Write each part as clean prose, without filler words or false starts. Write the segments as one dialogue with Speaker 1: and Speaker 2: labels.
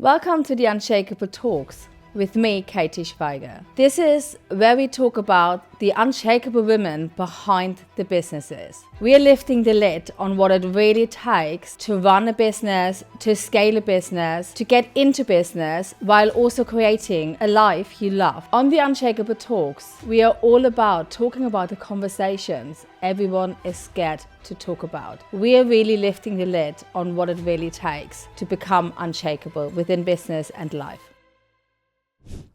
Speaker 1: Welcome to the Unshakeable Talks with me, Katy. This is where we talk about the unshakable women behind the businesses. We are lifting the lid on what it really takes to run a business, to scale a business, to get into business, while also creating a life you love. On the Unshakeable Talks, we are all about talking about the conversations everyone is scared to talk about. We are really lifting the lid on what it really takes to become unshakable within business and life.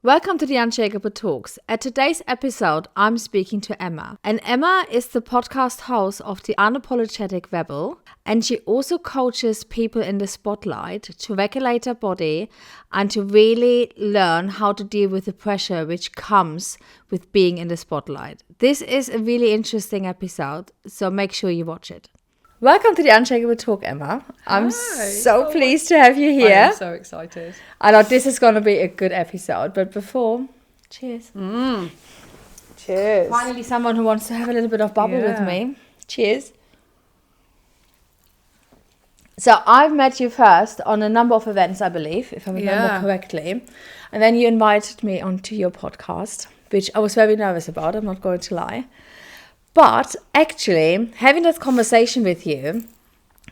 Speaker 1: Welcome to the Unshakeable Talks. At today's episode, I'm speaking to Emma. And Emma is the podcast host of the Unapologetic Rebel. And she also coaches people in the spotlight to regulate their body and to really learn how to deal with the pressure which comes with being in the spotlight. This is a really interesting episode, so make sure you watch it. Welcome to the Unshakable Talk, Emma. I'm so pleased to have you here.
Speaker 2: I'm so excited.
Speaker 1: I know this is going to be a good episode, but before, cheers.
Speaker 2: Cheers.
Speaker 1: Finally, someone who wants to have a little bit of bubble with me. Cheers. So I've met you first on a number of events, I believe, if I remember correctly. And then you invited me onto your podcast, which I was very nervous about, I'm not going to lie. But actually, having this conversation with you,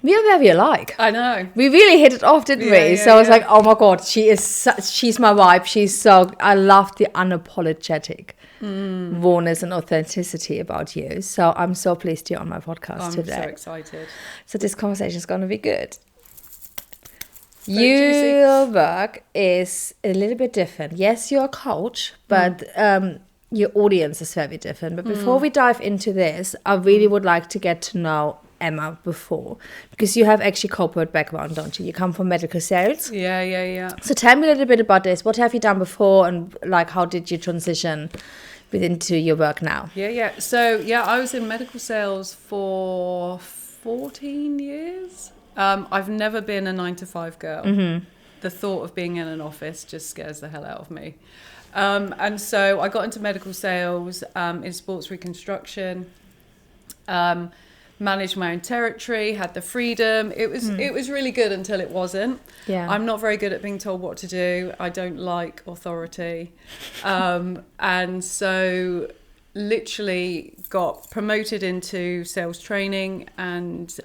Speaker 1: we are very alike.
Speaker 2: I know.
Speaker 1: We really hit it off, didn't we? So I was like, oh my God, she's my vibe. I love the unapologetic rawness and authenticity about you. So I'm so pleased you're on my podcast today.
Speaker 2: I'm so excited.
Speaker 1: So this conversation is going to be good.
Speaker 2: Juicy.
Speaker 1: Your work is a little bit different. Yes, you're a coach, but your audience is very different. But before we dive into this, I really would like to get to know Emma before, because you have actually corporate background, don't you? You come from medical sales.
Speaker 2: Yeah.
Speaker 1: So tell me a little bit about this. What have you done before, and like how did you transition into your work now?
Speaker 2: Yeah. So I was in medical sales for 14 years. I've never been a 9-to-5 girl. The thought of being in an office just scares the hell out of me. And so I got into medical sales in sports reconstruction, managed my own territory, had the freedom. It was really good until it wasn't.
Speaker 1: Yeah.
Speaker 2: I'm not very good at being told what to do. I don't like authority. And so literally got promoted into sales training and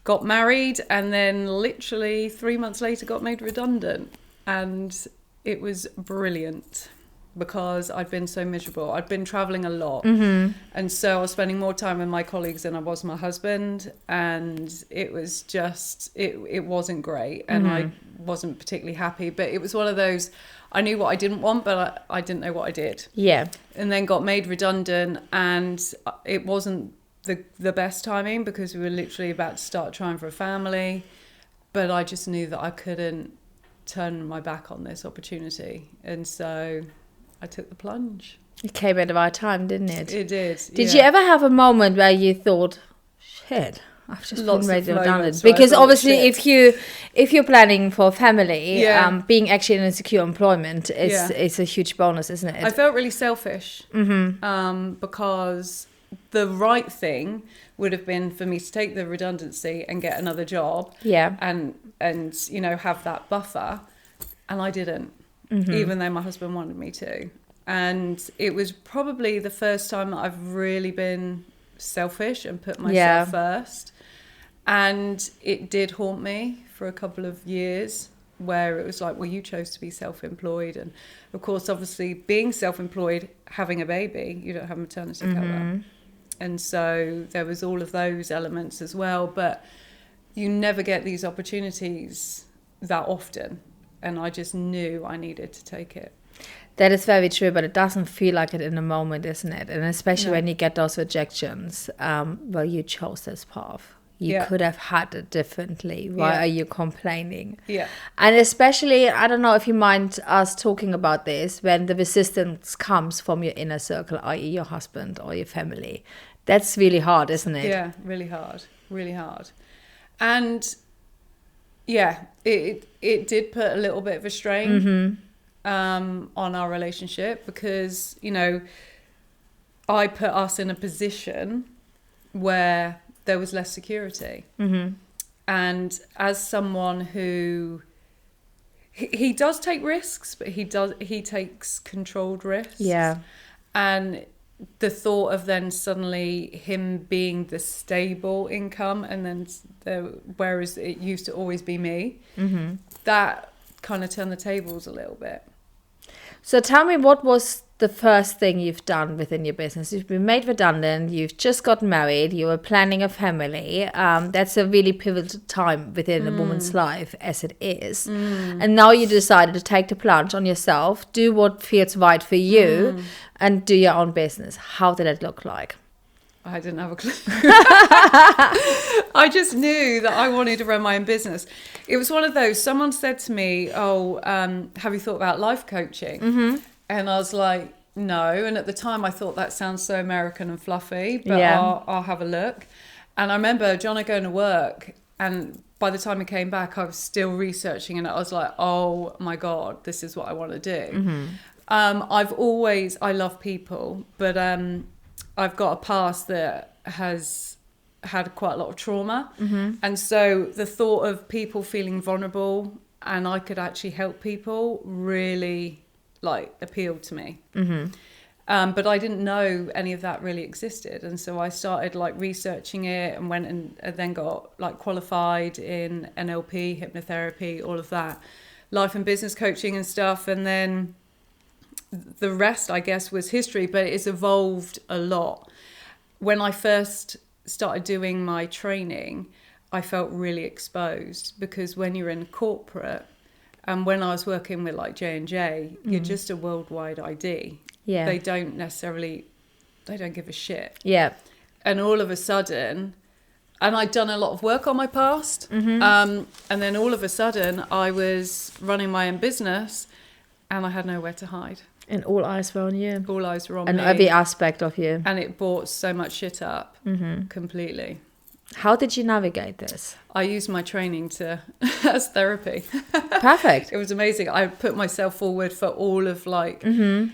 Speaker 2: got married, and then literally 3 months later got made redundant. And it was brilliant because I'd been so miserable. I'd been traveling a lot. And so I was spending more time with my colleagues than I was my husband. And it was just, it wasn't great. And I wasn't particularly happy. But it was one of those, I knew what I didn't want, but I didn't know what I did.
Speaker 1: Yeah.
Speaker 2: And then got made redundant. And it wasn't the best timing because we were literally about to start trying for a family. But I just knew that I couldn't turn my back on this opportunity, and so I took the plunge.
Speaker 1: It came at the right time, didn't it?
Speaker 2: It did.
Speaker 1: Did you ever have a moment where you thought, shit, I've just been made redundant?
Speaker 2: Where
Speaker 1: Because
Speaker 2: I thought,
Speaker 1: obviously
Speaker 2: shit.
Speaker 1: if you're planning for a family, being actually in a secure employment is a huge bonus, isn't it?
Speaker 2: I felt really selfish because the right thing would have been for me to take the redundancy and get another job.
Speaker 1: Yeah.
Speaker 2: And have that buffer, and I didn't, even though my husband wanted me to. And it was probably the first time that I've really been selfish and put myself first. And it did haunt me for a couple of years, where it was like, well, you chose to be self-employed. And of course, obviously being self-employed, having a baby, you don't have maternity cover. And so there was all of those elements as well. But you never get these opportunities that often. And I just knew I needed to take it.
Speaker 1: That is very true, but it doesn't feel like it in the moment, isn't it? And especially when you get those rejections, well, you chose this path. You could have had it differently. Why are you complaining?
Speaker 2: Yeah.
Speaker 1: And especially, I don't know if you mind us talking about this, when the resistance comes from your inner circle, i.e. your husband or your family. That's really hard, isn't it?
Speaker 2: Yeah, really hard. Really hard. And it did put a little bit of a strain on our relationship, because, I put us in a position where there was less security. And as someone who he does take risks, but he takes controlled risks.
Speaker 1: Yeah.
Speaker 2: And the thought of then suddenly him being the stable income, and then whereas it used to always be me, that kind of turned the tables a little bit.
Speaker 1: So tell me, what was the first thing you've done within your business? You've been made redundant, you've just got married, you were planning a family. That's a really pivotal time within a woman's life, as it is. And now you decided to take the plunge on yourself, do what feels right for you, and do your own business. How did it look like?
Speaker 2: I didn't have a clue. I just knew that I wanted to run my own business. It was one of those, someone said to me, have you thought about life coaching? And I was like, no. And at the time I thought that sounds so American and fluffy, but I'll have a look. And I remember John going to work, and by the time he came back, I was still researching, and I was like, oh my God, this is what I want to do. I love people, but I've got a past that has had quite a lot of trauma. And so the thought of people feeling vulnerable and I could actually help people really appealed to me. But I didn't know any of that really existed. And so I started researching it and went and then got qualified in NLP, hypnotherapy, all of that, life and business coaching and stuff. And then the rest, I guess, was history, but it's evolved a lot. When I first started doing my training, I felt really exposed, because when you're in corporate, and when I was working with J&J, you're just a worldwide ID.
Speaker 1: Yeah.
Speaker 2: They don't give a shit.
Speaker 1: Yeah.
Speaker 2: And all of a sudden, and I'd done a lot of work on my past, and then all of a sudden I was running my own business and I had nowhere to hide.
Speaker 1: And all eyes were on you.
Speaker 2: All eyes were on me.
Speaker 1: And every aspect of you.
Speaker 2: And it brought so much shit up, completely.
Speaker 1: How did you navigate this?
Speaker 2: I used my training as therapy.
Speaker 1: Perfect.
Speaker 2: It was amazing. I put myself forward for all of the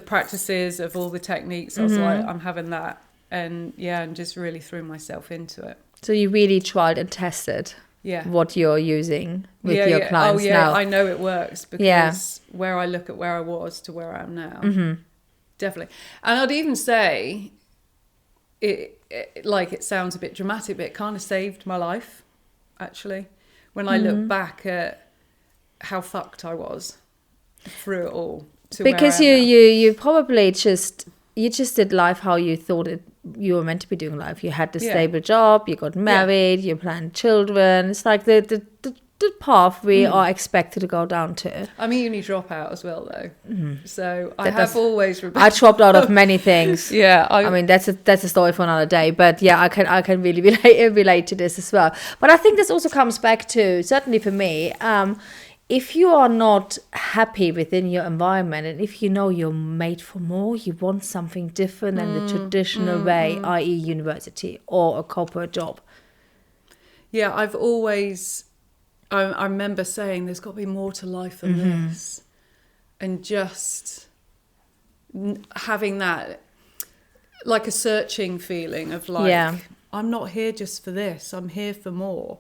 Speaker 2: practices of all the techniques. I was like, I'm having that. And and just really threw myself into it.
Speaker 1: So you really tried and tested what you're using with your clients now.
Speaker 2: I know it works, because where I look at where I was to where I am now, definitely. And I'd even say, it sounds a bit dramatic, but it kind of saved my life, actually. When I look back at how fucked I was through it all.
Speaker 1: Because you probably just did life how you thought you were meant to be doing life. You had the stable job, you got married, you planned children. It's like the path we are expected to go down to.
Speaker 2: I'm a uni dropout as well, though. So I have always...
Speaker 1: I dropped out of many things.
Speaker 2: I
Speaker 1: mean, that's a story for another day. But I can really relate to this as well. But I think this also comes back to, certainly for me, if you are not happy within your environment, and if you know you're made for more, you want something different than the traditional way, i.e. university or a corporate job.
Speaker 2: Yeah, I've always... I remember saying there's got to be more to life than this. And just having that, a searching feeling of I'm not here just for this, I'm here for more.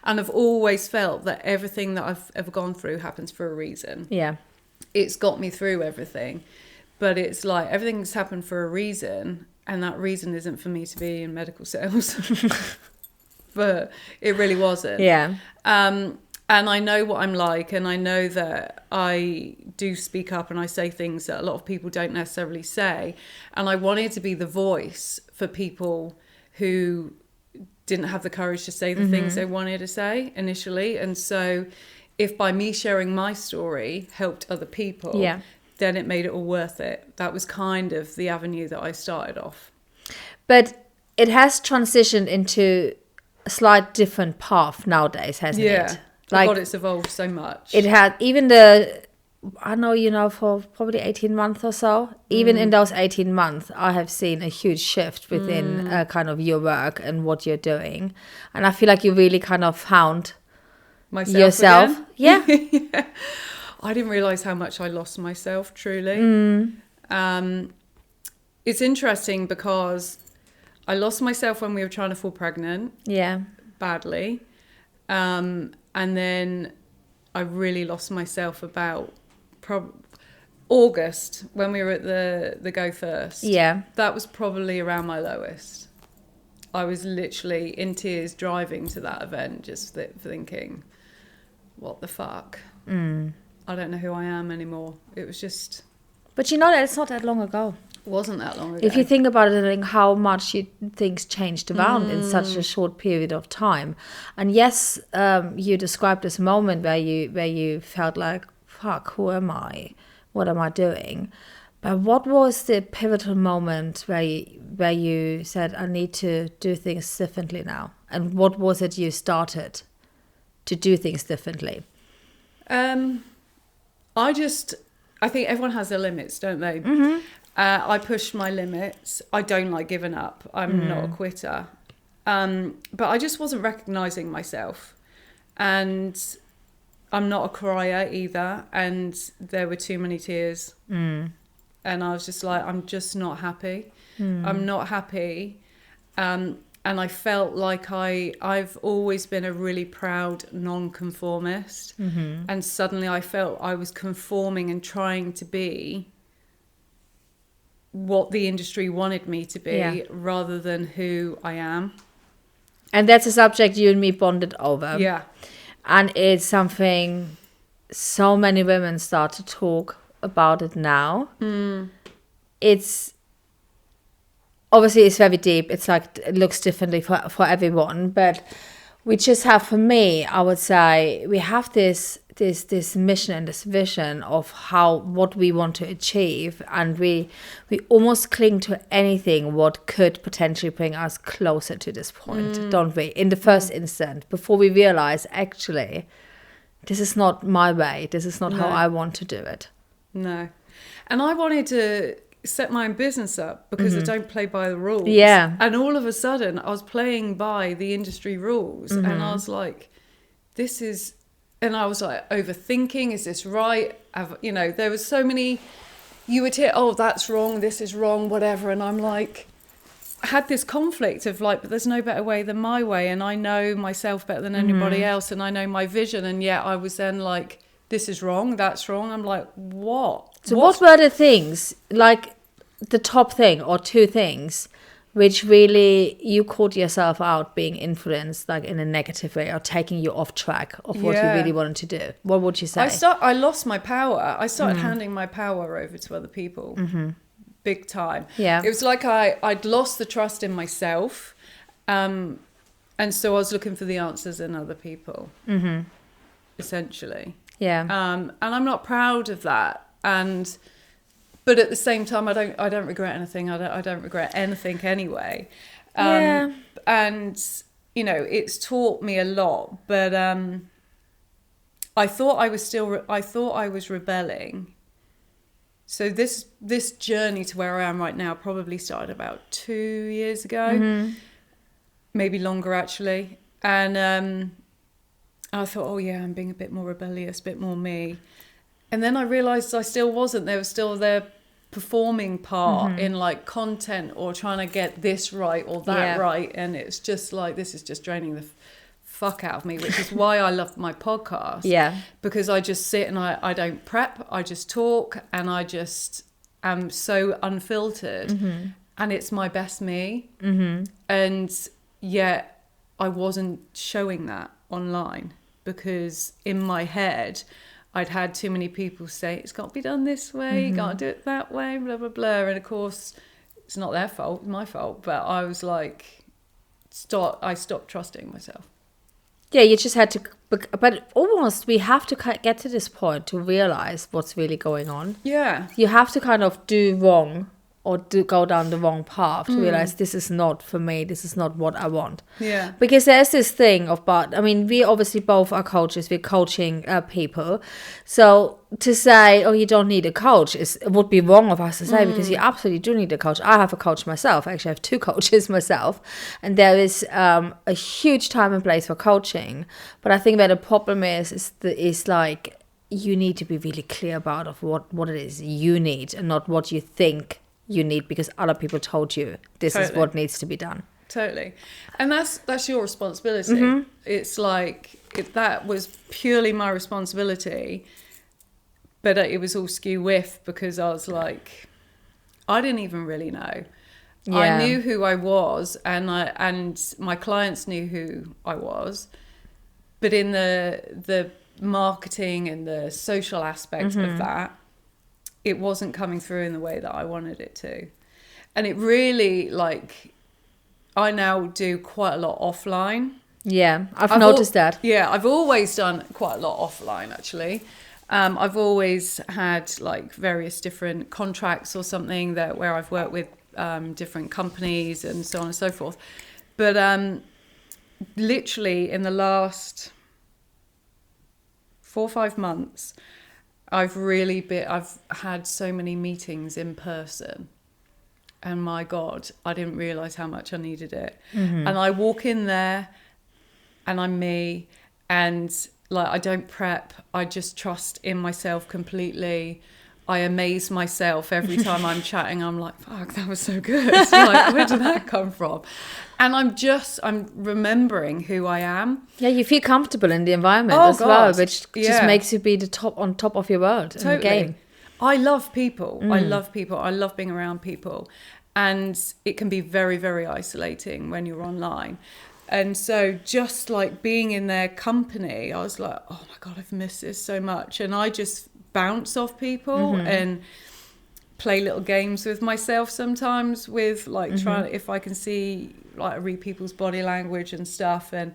Speaker 2: And I've always felt that everything that I've ever gone through happens for a reason. Yeah. It's got me through everything. But it's everything's happened for a reason, and that reason isn't for me to be in medical sales. But it really wasn't. Yeah. And I know what I'm like, and I know that I do speak up and I say things that a lot of people don't necessarily say. And I wanted to be the voice for people who didn't have the courage to say the things they wanted to say initially. And so if by me sharing my story helped other people, then it made it all worth it. That was kind of the avenue that I started off.
Speaker 1: But it has transitioned into a slight different path nowadays, hasn't it?
Speaker 2: Yeah. God, it's evolved so much.
Speaker 1: It had, even I know, for probably 18 months or so, even in those 18 months, I have seen a huge shift within kind of your work and what you're doing. And I feel like you really kind of found yourself. Again? Yeah.
Speaker 2: Yeah. I didn't realise how much I lost myself, truly. It's interesting because I lost myself when we were trying to fall pregnant. Yeah. Badly. And then I really lost myself about August, when we were at the Go First.
Speaker 1: Yeah.
Speaker 2: That was probably around my lowest. I was literally in tears driving to that event, just thinking, what the fuck? I don't know who I am anymore. It was just...
Speaker 1: But you know that it's not that long ago.
Speaker 2: It wasn't that long ago.
Speaker 1: If you think about it, like how much things changed around in such a short period of time. And yes, you described this moment where you felt like, fuck, who am I? What am I doing? But what was the pivotal moment where you said, I need to do things differently now? And what was it you started to do things differently?
Speaker 2: I think everyone has their limits, don't they? I push my limits. I don't like giving up. I'm not a quitter. But I just wasn't recognising myself. And I'm not a crier either. And there were too many tears. And I was just like, I'm just not happy. I'm not happy. And I felt like I've always been a really proud non-conformist. And suddenly I felt I was conforming and trying to be what the industry wanted me to be rather than who I am.
Speaker 1: And that's a subject you and me bonded over.
Speaker 2: Yeah.
Speaker 1: And it's something so many women start to talk about it now. It's obviously it's very deep. It's like it looks differently for everyone, but we just have, for me, I would say, we have this mission and this vision of what we want to achieve, and we almost cling to anything what could potentially bring us closer to this point, don't we? In the first instant, before we realize actually this is not my way, this is not how I want to do it.
Speaker 2: No. And I wanted to set my own business up because I don't play by the rules.
Speaker 1: Yeah.
Speaker 2: And all of a sudden I was playing by the industry rules and I was like, and I was like overthinking, is this right? There was so many, you would hear, oh, that's wrong, this is wrong, whatever. And I'm like, I had this conflict of like, but there's no better way than my way. And I know myself better than anybody else. And I know my vision. And yet I was then like, this is wrong, that's wrong. I'm like, what?
Speaker 1: So what were the things, like the top thing or two things, which really you caught yourself out being influenced like in a negative way or taking you off track of what you really wanted to do? What would you say?
Speaker 2: I lost my power. I started handing my power over to other people. Big time.
Speaker 1: Yeah.
Speaker 2: It was like I'd lost the trust in myself. And so I was looking for the answers in other people. Essentially.
Speaker 1: Yeah.
Speaker 2: And I'm not proud of that. But at the same time, I don't regret anything. I don't regret anything anyway. And it's taught me a lot. But I thought I was rebelling. So this journey to where I am right now probably started about 2 years ago, maybe longer actually. And I thought, oh yeah, I'm being a bit more rebellious, a bit more me. And then I realised I still wasn't. There was still their performing part in like content or trying to get this right or that right. And it's just like, this is just draining the fuck out of me, which is why I love my podcast. Yeah. Because I just sit and I don't prep. I just talk and I just am so unfiltered. And it's my best me. And yet I wasn't showing that online because in my head I'd had too many people say it's got to be done this way, you can't do it that way, blah blah blah. And of course it's not their fault, it's my fault. But I was like, I stopped trusting myself.
Speaker 1: Yeah, you just had to, but almost we have to get to this point to realize what's really going on. Yeah, you have to kind of do wrong or go down the wrong path to realize this is not for me, this is not what I want. Yeah. Because there's this thing we obviously both are coaches, we're coaching people. So to say, oh, you don't need a coach, it would be wrong of us to say, because you absolutely do need a coach. I have a coach myself. Actually, I have 2 coaches myself. And there is a huge time and place for coaching. But I think that the problem is like, you need to be really clear about what it is you need and not what you think you need because other people told you this is what needs to be done.
Speaker 2: Totally. And that's your responsibility. It's like, that was purely my responsibility. But it was all skew whiff because I was like, I didn't even really know. Yeah. I knew who I was, and my clients knew who I was. But in the marketing and the social aspect of that, it wasn't coming through in the way that I wanted it to. And it really, like, I now do quite a lot offline.
Speaker 1: Yeah, I've noticed that.
Speaker 2: Yeah, I've always done quite a lot offline, actually. I've always had, like, various different contracts or something where I've worked with different companies and so on and so forth. But literally in the last 4 or 5 months, I've had so many meetings in person, and my God, I didn't realize how much I needed it. And I walk in there and I'm me, and like, I don't prep, I just trust in myself completely. I amaze myself every time I'm chatting. I'm like, fuck, that was so good. Like, where did that come from? And I'm remembering who I am.
Speaker 1: Yeah, you feel comfortable in the environment well, which just makes you be on top of your world in the game.
Speaker 2: I love people. I love people. I love being around people. And it can be very, very isolating when you're online. And so just like being in their company, I was like, oh my God, I've missed this so much. And I just bounce off people and play little games with myself sometimes with like trying, if I can see, like, I read people's body language and stuff. And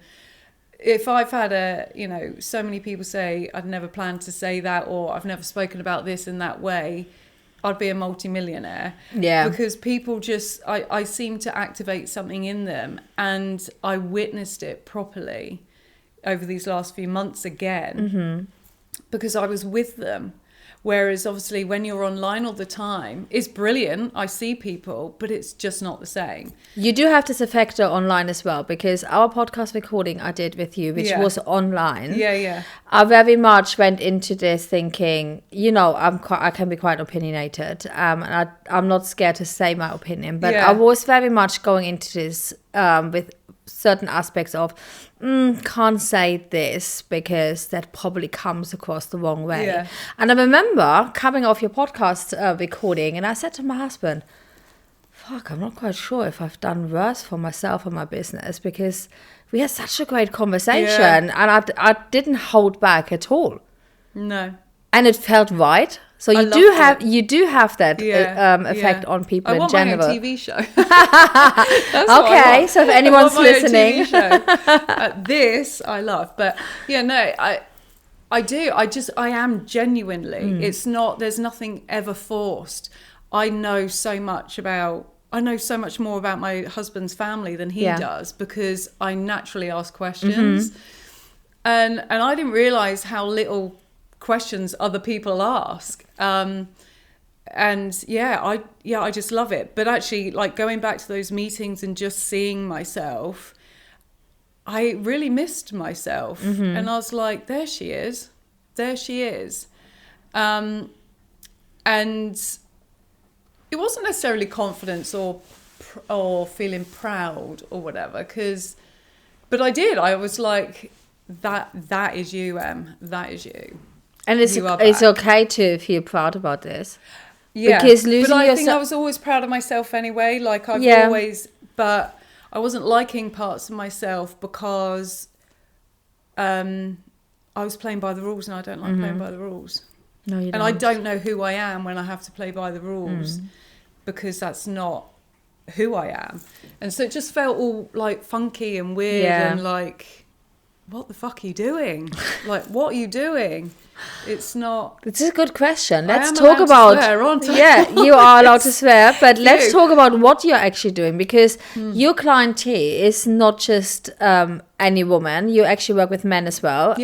Speaker 2: if I've had so many people say, I'd never planned to say that, or I've never spoken about this in that way, I'd be a multimillionaire. Yeah. Because people just, I seem to activate something in them, and I witnessed it properly over these last few months again, because I was with them. Whereas obviously when you're online all the time, it's brilliant. I see people, but it's just not the same.
Speaker 1: You do have this factor online as well, because our podcast recording I did with you, which was online.
Speaker 2: Yeah.
Speaker 1: I very much went into this thinking, I can be quite opinionated, and I'm not scared to say my opinion, but I was very much going into this with certain aspects of can't say this because that probably comes across the wrong way. Yeah. And I remember coming off your podcast recording, and I said to my husband, fuck, I'm not quite sure if I've done worse for myself and my business, because we had such a great conversation, and I didn't hold back at all.
Speaker 2: No.
Speaker 1: And it felt right. So you do have that effect on people in general.
Speaker 2: I want my own TV show.
Speaker 1: Okay, so if anyone's listening,
Speaker 2: this I love, but I do. I am genuinely. It's not. There's nothing ever forced. I know so much more about my husband's family than he does, because I naturally ask questions, and I didn't realize how little questions other people ask, I just love it. But actually, like, going back to those meetings and just seeing myself, I really missed myself, and I was like, there she is, and it wasn't necessarily confidence or feeling proud or whatever, but I was like, that is you, Em, that is you.
Speaker 1: And it's okay to feel proud about this.
Speaker 2: Yeah,
Speaker 1: because
Speaker 2: I think I was always proud of myself anyway. Like, I've always, but I wasn't liking parts of myself because I was playing by the rules, and I don't like playing by the rules.
Speaker 1: No, you don't.
Speaker 2: And I don't know who I am when I have to play by the rules, because that's not who I am. And so it just felt all like funky and weird and like, what the fuck are you doing? Like, what are you doing? It's not.
Speaker 1: It's a good question. Let's talk about.
Speaker 2: Swear, aren't I?
Speaker 1: Yeah, you are allowed to swear, but let's talk about what you're actually doing, because your clientele is not just any woman. You actually work with men as well,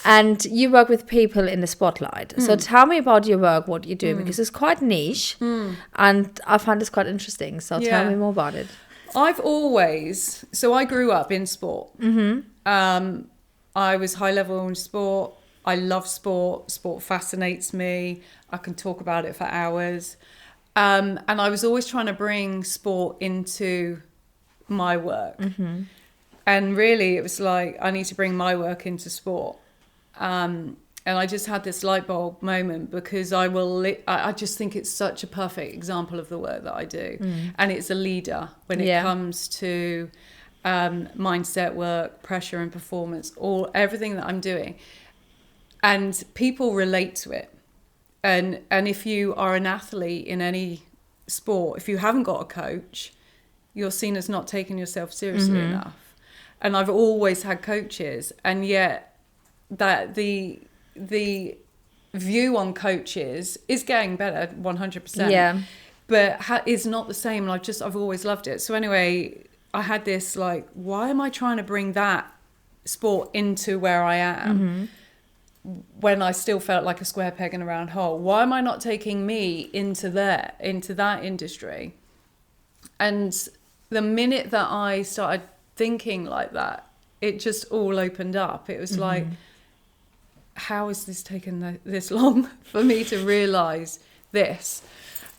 Speaker 1: and you work with people in the spotlight. So tell me about your work, what you do, because it's quite niche, and I find this quite interesting. So tell me more about it.
Speaker 2: I grew up in sport. I was high level in sport. I love sport. Sport fascinates me. I can talk about it for hours. And I was always trying to bring sport into my work. And really, it was like, I need to bring my work into sport. And I just had this light bulb moment because I just think it's such a perfect example of the work that I do. And it's a leader when it comes to mindset work, pressure and performance, everything that I'm doing. And people relate to it. And if you are an athlete in any sport, if you haven't got a coach, you're seen as not taking yourself seriously enough. And I've always had coaches, and yet that the view on coaches is getting better 100%.
Speaker 1: Yeah.
Speaker 2: But it's not the same. I've always loved it. So anyway, I had this like, why am I trying to bring that sport into where I am when I still felt like a square peg in a round hole? Why am I not taking me into that industry? And the minute that I started thinking like that, it just all opened up. It was like, how has this taken this long for me to realize this?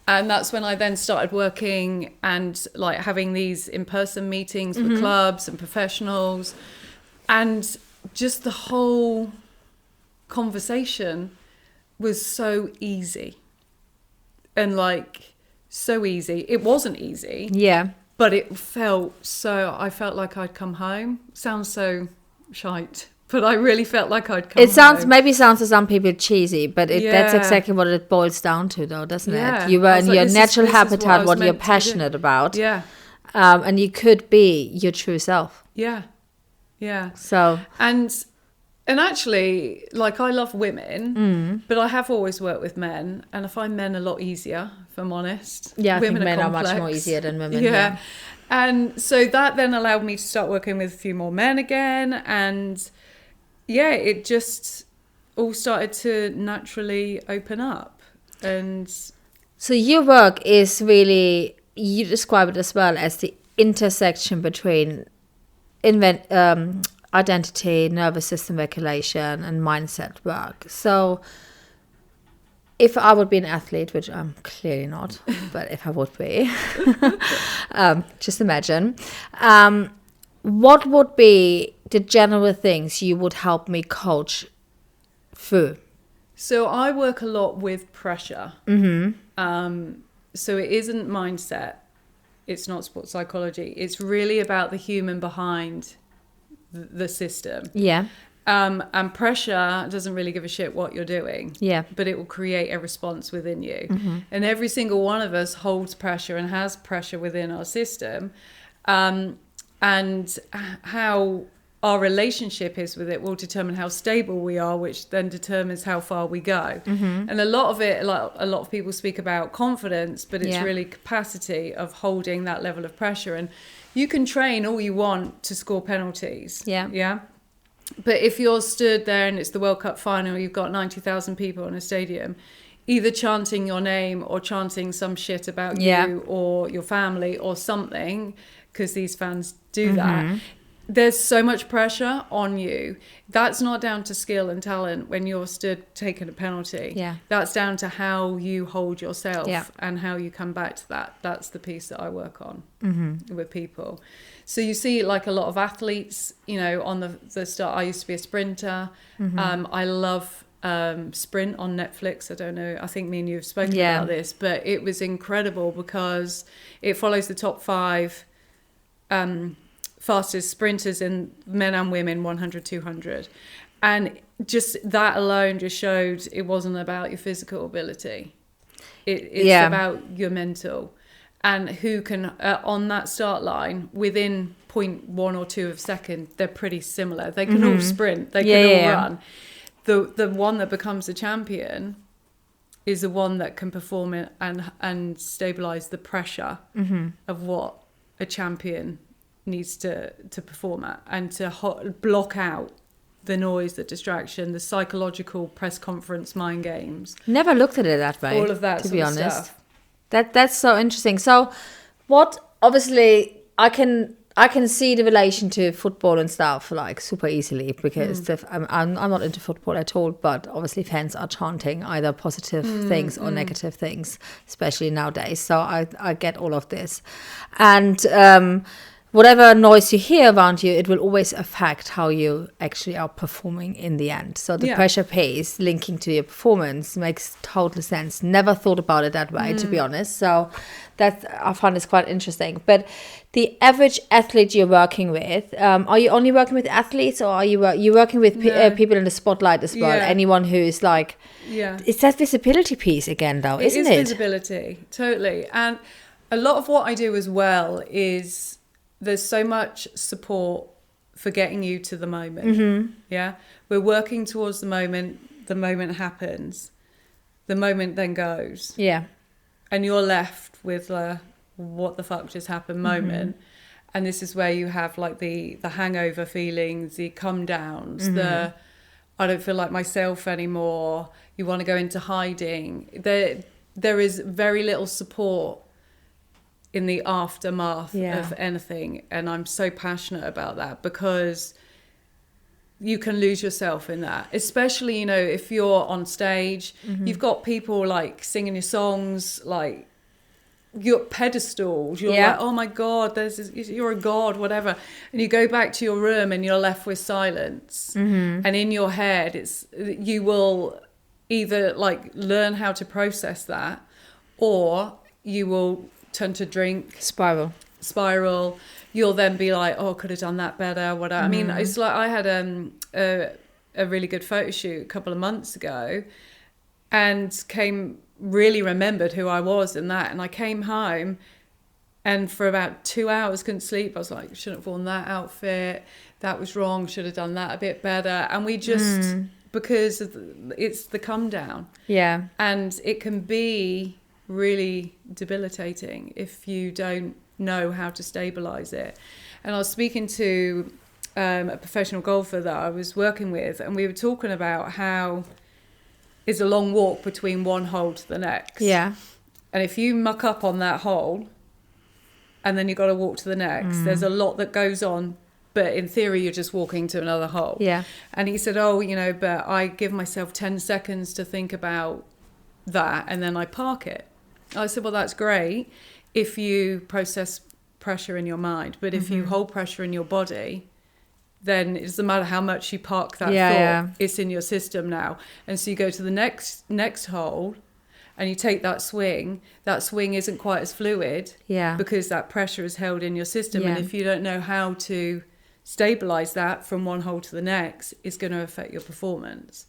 Speaker 2: And that's when I then started working and like having these in-person meetings with clubs and professionals, and just the whole conversation was so easy. And like, so easy. It wasn't easy.
Speaker 1: Yeah.
Speaker 2: But I felt like I'd come home. Sounds so shite, but I really felt like I'd come home.
Speaker 1: Maybe sounds to some people cheesy, but that's exactly what it boils down to, though, doesn't it? You were in your natural habitat, what you're passionate about.
Speaker 2: Yeah.
Speaker 1: And you could be your true self.
Speaker 2: Yeah. Yeah.
Speaker 1: So.
Speaker 2: And actually, like, I love women, but I have always worked with men, and I find men a lot easier, if I'm honest.
Speaker 1: Yeah, I think men are
Speaker 2: complex.
Speaker 1: much more easier than women.
Speaker 2: Yeah. And so that then allowed me to start working with a few more men again. And yeah, it just all started to naturally open up. And
Speaker 1: so your work is really, you describe it as well as the intersection between identity, nervous system regulation, and mindset work. So if I would be an athlete, which I'm clearly not, but if I would be, just imagine, what would be the general things you would help me coach through?
Speaker 2: So I work a lot with pressure. So it isn't mindset. It's not sports psychology. It's really about the human behind the system.
Speaker 1: Yeah.
Speaker 2: And pressure doesn't really give a shit what you're doing.
Speaker 1: Yeah.
Speaker 2: But it will create a response within you. And every single one of us holds pressure and has pressure within our system. And how our relationship is with it will determine how stable we are, which then determines how far we go. And a lot of it, like a lot of people speak about confidence, but it's really capacity of holding that level of pressure. And you can train all you want to score penalties. Yeah. But if you're stood there and it's the World Cup final, you've got 90,000 people in a stadium, either chanting your name or chanting some shit about you or your family or something, because these fans do that. There's so much pressure on you. That's not down to skill and talent when you're stood taking a penalty.
Speaker 1: Yeah.
Speaker 2: That's down to how you hold yourself and how you come back to that. That's the piece that I work on with people. So you see like a lot of athletes, you know, on the start. I used to be a sprinter. I love Sprint on Netflix. I don't know. I think me and you have spoken about this, but it was incredible because it follows the top 5 fastest sprinters in men and women, 100, 200. And just that alone just showed it wasn't about your physical ability. It's about your mental. And who can, on that start line, within 0.1 or 2 of a second, they're pretty similar. They can all sprint. They can all run. The one that becomes a champion is the one that can perform it and stabilise the pressure of what a champion needs to perform at, and to block out the noise, the distraction, the psychological press conference mind games.
Speaker 1: Never looked at it that way.
Speaker 2: All of that,
Speaker 1: to be honest. That's so interesting. So, obviously I can see the relation to football and stuff like super easily because I'm not into football at all, but obviously fans are chanting either positive things or negative things, especially nowadays. So I get all of this, and whatever noise you hear around you, it will always affect how you actually are performing in the end. So the pressure piece linking to your performance makes total sense. Never thought about it that way, to be honest. So that I find is quite interesting. But the average athlete you're working with, are you only working with athletes, or are you working with people in the spotlight as well? Anyone who is like, it's that visibility piece again, though, isn't it?
Speaker 2: It is visibility, totally. And a lot of what I do as well is there's so much support for getting you to the moment. Yeah. We're working towards the moment happens, the moment then goes.
Speaker 1: Yeah.
Speaker 2: And you're left with what the fuck just happened moment. And this is where you have like the hangover feelings, the come downs, the I don't feel like myself anymore. You want to go into hiding. There is very little support in the aftermath of anything, and I'm so passionate about that, because you can lose yourself in that, especially, you know, if you're on stage, you've got people like singing your songs, like you're pedestals, you're like, oh my god, you're a god, whatever, and you go back to your room and you're left with silence, and in your head you will either like learn how to process that, or you will turn to drink, spiral. You'll then be like, oh, could have done that better, whatever. I mean, it's like I had a really good photo shoot a couple of months ago, and really remembered who I was in that, and I came home and for about 2 hours couldn't sleep. I was like, shouldn't have worn that outfit, that was wrong, should have done that a bit better. And we just because it's the come down, and it can be really debilitating if you don't know how to stabilize it. And I was speaking to a professional golfer that I was working with, and we were talking about how it's a long walk between one hole to the next. And if you muck up on that hole and then you've got to walk to the next, there's a lot that goes on, but in theory you're just walking to another hole. And he said, oh, you know, but I give myself 10 seconds to think about that and then I park it. I said, well, that's great if you process pressure in your mind, but if you hold pressure in your body, then it doesn't matter how much you park that thought, it's in your system now. And so you go to the next hole and you take that swing isn't quite as fluid because that pressure is held in your system. And if you don't know how to stabilize that from one hole to the next, it's going to affect your performance.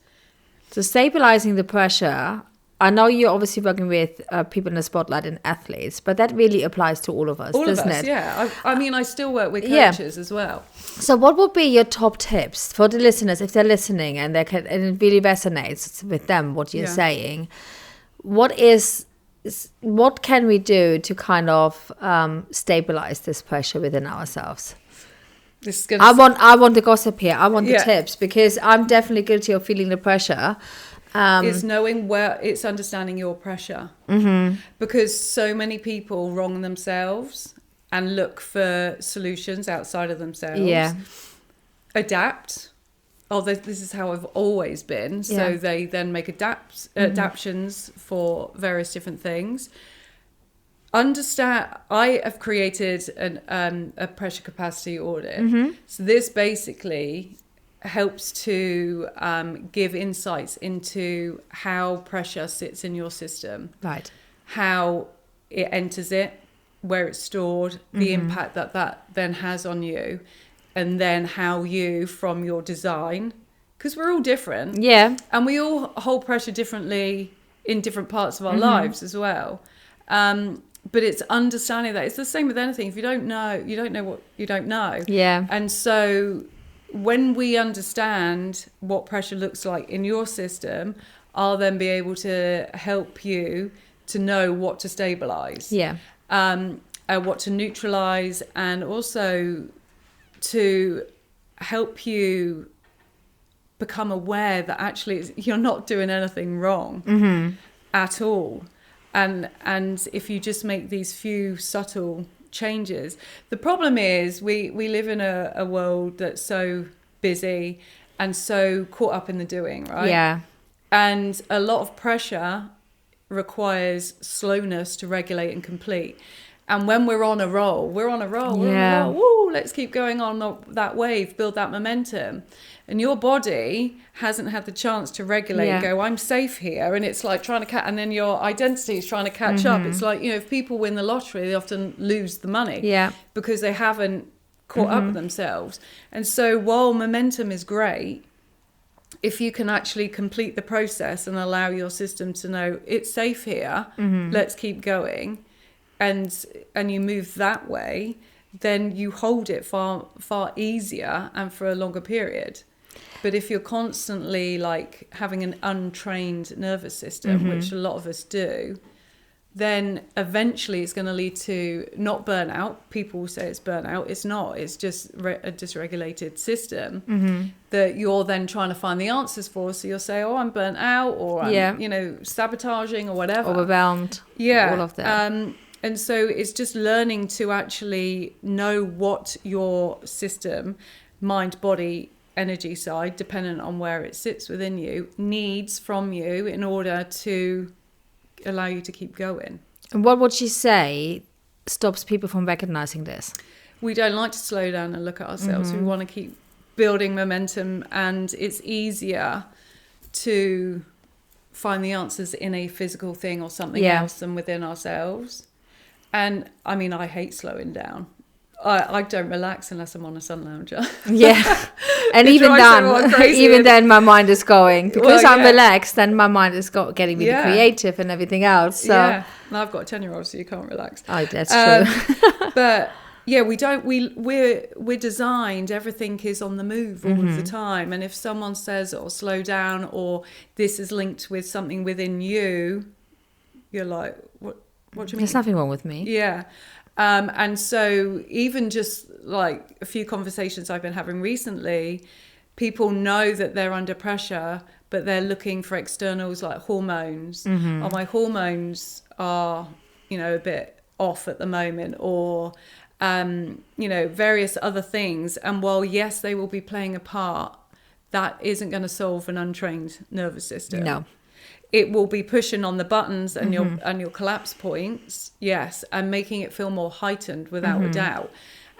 Speaker 1: So stabilizing the pressure, I know you're obviously working with people in the spotlight and athletes, but that really applies to all of us, doesn't it?
Speaker 2: Yeah. I mean, I still work with coaches as well.
Speaker 1: So what would be your top tips for the listeners if they're listening and and it really resonates with them, what you're saying? What can we do to kind of stabilize this pressure within ourselves? I want the gossip here. I want the tips, because I'm definitely guilty of feeling the pressure.
Speaker 2: It's it's understanding your pressure, because so many people wrong themselves and look for solutions outside of themselves. Adapt. Oh, this is how I've always been. So they then make adaptions for various different things. Understand. I have created a pressure capacity audit. So this basically helps to give insights into how pressure sits in your system, how it enters it, where it's stored, the impact that then has on you, and then how you, from your design, because we're all different, and we all hold pressure differently in different parts of our lives as well. But it's understanding that. It's the same with anything. If you don't know what you don't know. And so when we understand what pressure looks like in your system, I'll then be able to help you to know what to stabilize, what to neutralize, and also to help you become aware that actually you're not doing anything wrong at all. And if you just make these few subtle changes. The problem is we live in a world that's so busy and so caught up in the doing, right? And a lot of pressure requires slowness to regulate and complete. And when we're on a roll, we're on a roll. Woo, let's keep going on that wave, build that momentum. And your body hasn't had the chance to regulate and go, I'm safe here. And it's like trying to and then your identity is trying to catch up. It's like, you know, if people win the lottery, they often lose the money because they haven't caught up with themselves. And so while momentum is great, if you can actually complete the process and allow your system to know it's safe here, let's keep going, and you move that way, then you hold it far easier and for a longer period. But if you're constantly like having an untrained nervous system, which a lot of us do, then eventually it's going to lead to not burnout. People say it's burnout. It's not. It's just a dysregulated system that you're then trying to find the answers for. So you'll say, oh, I'm burnt out, or I'm, you know, sabotaging or whatever.
Speaker 1: Overwhelmed.
Speaker 2: Yeah.
Speaker 1: All of that.
Speaker 2: And so it's just learning to actually know what your system, mind, body, energy side, dependent on where it sits within you, needs from you in order to allow you to keep going.
Speaker 1: And what would you say stops people from recognizing this?
Speaker 2: We don't like to slow down and look at ourselves. We want to keep building momentum, and it's easier to find the answers in a physical thing or something else than within ourselves. And I mean, I hate slowing down. I don't relax unless I'm on a sun lounger. Yeah.
Speaker 1: And even then my mind is going. Because I'm relaxed, then my mind is getting really creative and everything else. So.
Speaker 2: Yeah. And I've got a 10-year-old, so you can't relax.
Speaker 1: Oh, that's true.
Speaker 2: But yeah, we're designed, everything is on the move all of the time. And if someone says, or slow down, or this is linked with something within you, you're like, what do you mean?
Speaker 1: There's nothing wrong with me.
Speaker 2: Yeah. And so even just like a few conversations I've been having recently, people know that they're under pressure, but they're looking for externals like hormones. Oh, my hormones are, you know, a bit off at the moment, or, you know, various other things. And while, yes, they will be playing a part, that isn't going to solve an untrained nervous system.
Speaker 1: No.
Speaker 2: It will be pushing on the buttons and your collapse points, yes, and making it feel more heightened without a doubt.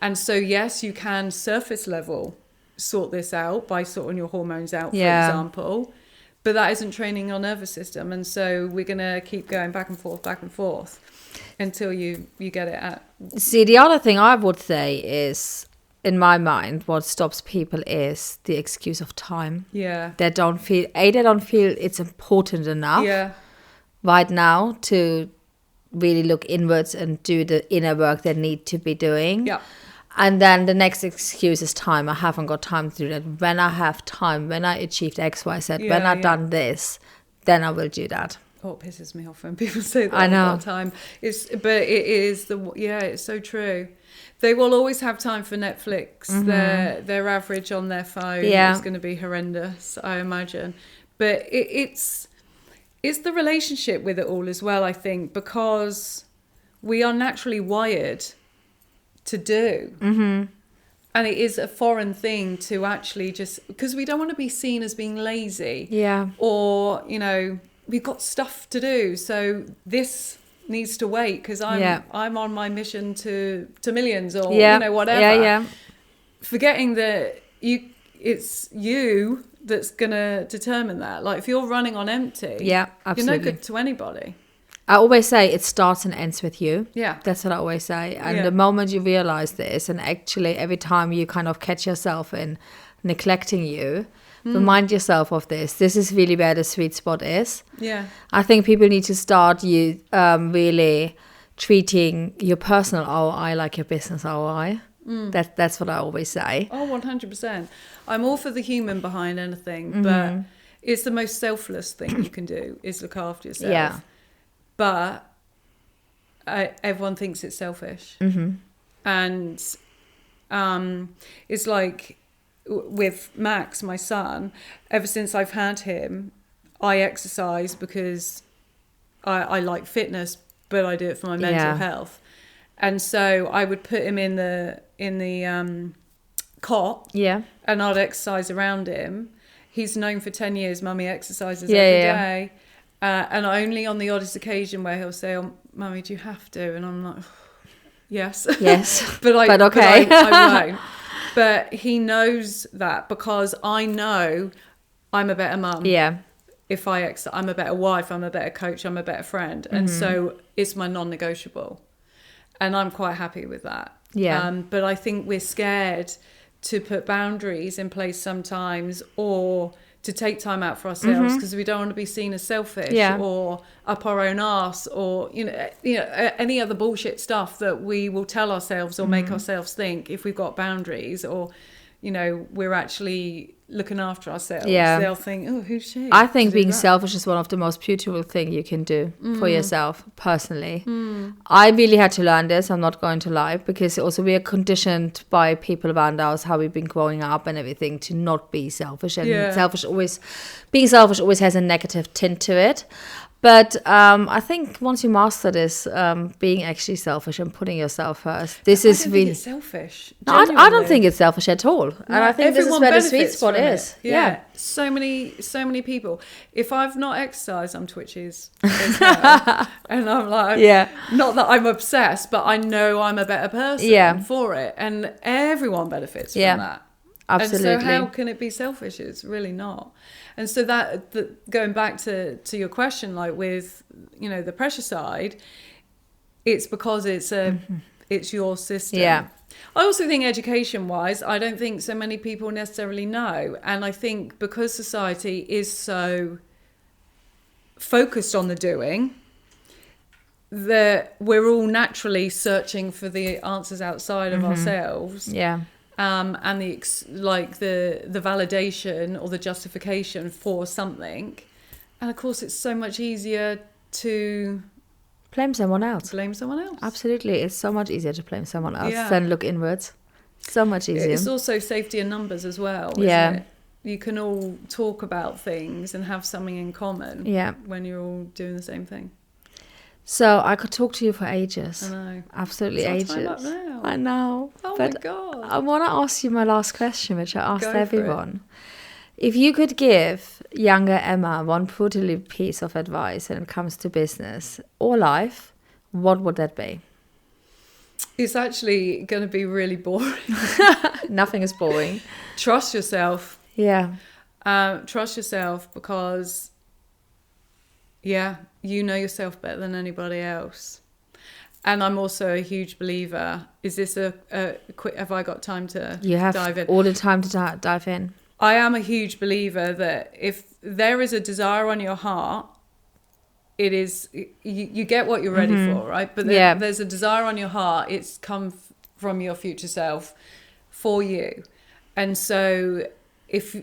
Speaker 2: And so, yes, you can surface level sort this out by sorting your hormones out, for example, but that isn't training your nervous system. And so we're going to keep going back and forth until you get it at.
Speaker 1: See, the other thing I would say is, in my mind, what stops people is the excuse of time.
Speaker 2: Yeah.
Speaker 1: They don't feel it's important enough right now to really look inwards and do the inner work they need to be doing.
Speaker 2: Yeah.
Speaker 1: And then the next excuse is time. I haven't got time to do that. When I have time, when I achieved X, Y, Z, when I've done this, then I will do that.
Speaker 2: Oh, it pisses me off when people say that.
Speaker 1: I know.
Speaker 2: All the time. It's so true. They will always have time for Netflix. Their average on their phone is going to be horrendous, I imagine. But it's the relationship with it all as well, I think, because we are naturally wired to do. And it is a foreign thing to actually just, because we don't want to be seen as being lazy.
Speaker 1: Yeah.
Speaker 2: Or, you know, we've got stuff to do. So this needs to wait because I'm on my mission to millions, or you know, whatever. Forgetting that it's you that's gonna determine that. Like if you're running on empty, absolutely, you're no good to anybody.
Speaker 1: I always say it starts and ends with you.
Speaker 2: Yeah,
Speaker 1: that's what I always say. And the moment you realize this, and actually every time you kind of catch yourself in neglecting you, remind yourself of this. This is really where the sweet spot is. Yeah. I think people need to start really treating your personal ROI like your business ROI. That's what I always say.
Speaker 2: Oh, 100%. I'm all for the human behind anything, but it's the most selfless thing you can do is look after yourself. Yeah. But everyone thinks it's selfish. And it's like, with Max, my son, ever since I've had him, I exercise because I like fitness, but I do it for my mental health. And so I would put him in the cot, and I'd exercise around him. He's known for 10 years, Mummy exercises every day. And only on the oddest occasion where he'll say, oh, Mummy, do you have to? And I'm like, Yes.
Speaker 1: Yes.
Speaker 2: but
Speaker 1: okay.
Speaker 2: I won't. But he knows that because I know I'm a better mum.
Speaker 1: Yeah.
Speaker 2: If I'm a better wife, I'm a better coach, I'm a better friend. And so it's my non-negotiable. And I'm quite happy with that.
Speaker 1: Yeah.
Speaker 2: But I think we're scared to put boundaries in place sometimes, or to take time out for ourselves because we don't want to be seen as selfish or up our own arse, or you know any other bullshit stuff that we will tell ourselves or make ourselves think if we've got boundaries, or you know we're actually looking after ourselves. They'll think, oh, who's she?
Speaker 1: I think being selfish is one of the most beautiful things you can do for yourself personally. I really had to learn this, I'm not going to lie, because also we are conditioned by people around us, how we've been growing up and everything, to not be selfish, and being selfish always has a negative tint to it. But I think once you master this, being actually selfish and putting yourself first, this is really...
Speaker 2: I don't think it's selfish.
Speaker 1: No, I don't think it's selfish at all. No, and I think this is where the sweet spot is.
Speaker 2: Yeah. So many people. If I've not exercised, I'm twitches as well. And I'm like, not that I'm obsessed, but I know I'm a better person for it. And everyone benefits from that.
Speaker 1: Absolutely.
Speaker 2: And so how can it be selfish? It's really not. And so that going back to your question, like with, you know, the pressure side, it's because it's your system. Yeah. I also think education wise, I don't think so many people necessarily know. And I think because society is so focused on the doing, that we're all naturally searching for the answers outside of ourselves. Yeah. And the validation or the justification for something. And of course, it's so much easier to
Speaker 1: blame someone else.
Speaker 2: Absolutely.
Speaker 1: It's so much easier to blame someone else than look inwards. So much easier.
Speaker 2: It's also safety in numbers as well, isn't it? You can all talk about things and have something in common when you're all doing the same thing.
Speaker 1: So I could talk to you for ages.
Speaker 2: I know.
Speaker 1: Absolutely ages.
Speaker 2: Time up now.
Speaker 1: I know.
Speaker 2: Oh my God.
Speaker 1: I want to ask you my last question, which I asked everyone. If you could give younger Emma one brutally piece of advice when it comes to business or life, what would that be?
Speaker 2: It's actually going to be really boring.
Speaker 1: Nothing is boring.
Speaker 2: Trust yourself.
Speaker 1: Yeah.
Speaker 2: Trust yourself because, you know yourself better than anybody else. And I'm also a huge believer. Is this a quick? Have I got time to dive in? You have
Speaker 1: all the time to dive in.
Speaker 2: I am a huge believer that if there is a desire on your heart, it is you get what you're ready for, right? But there's a desire on your heart. It's come from your future self for you, and so if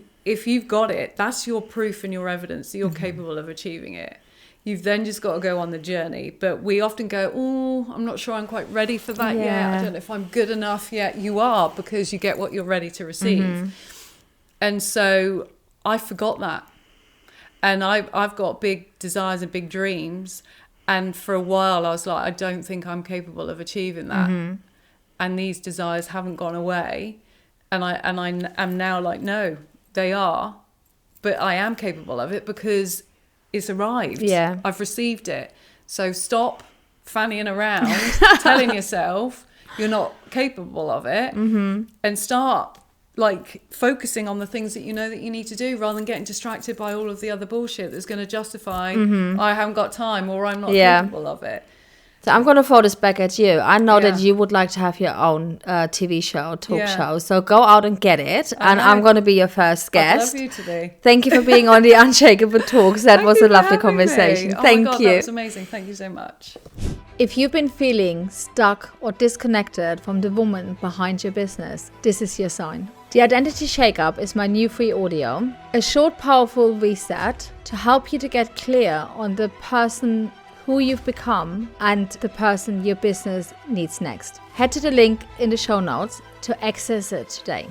Speaker 2: you've got it, that's your proof and your evidence that you're capable of achieving it. You've then just got to go on the journey. But we often go, oh, I'm not sure I'm quite ready for that yet. I don't know if I'm good enough yet. You are, because you get what you're ready to receive. And so I forgot that. And I've got big desires and big dreams. And for a while I was like, I don't think I'm capable of achieving that. And these desires haven't gone away. And I am now like, no, they are. But I am capable of it because it's arrived. Yeah. I've received it. So stop fannying around, telling yourself you're not capable of it, and start like focusing on the things that you know that you need to do, rather than getting distracted by all of the other bullshit that's going to justify I haven't got time or I'm not capable of it.
Speaker 1: So I'm going to throw this back at you. I know that you would like to have your own TV show, talk show. So go out and get it. And I'm going to be your first guest.
Speaker 2: I'd love you today.
Speaker 1: Thank you for being on the Unshakable Talks. That was a lovely conversation. Thank you.
Speaker 2: That was amazing. Thank you so much.
Speaker 1: If you've been feeling stuck or disconnected from the woman behind your business, this is your sign. The Identity Shake-Up is my new free audio, a short, powerful reset to help you to get clear on the person who you've become and the person your business needs next. Head to the link in the show notes to access it today.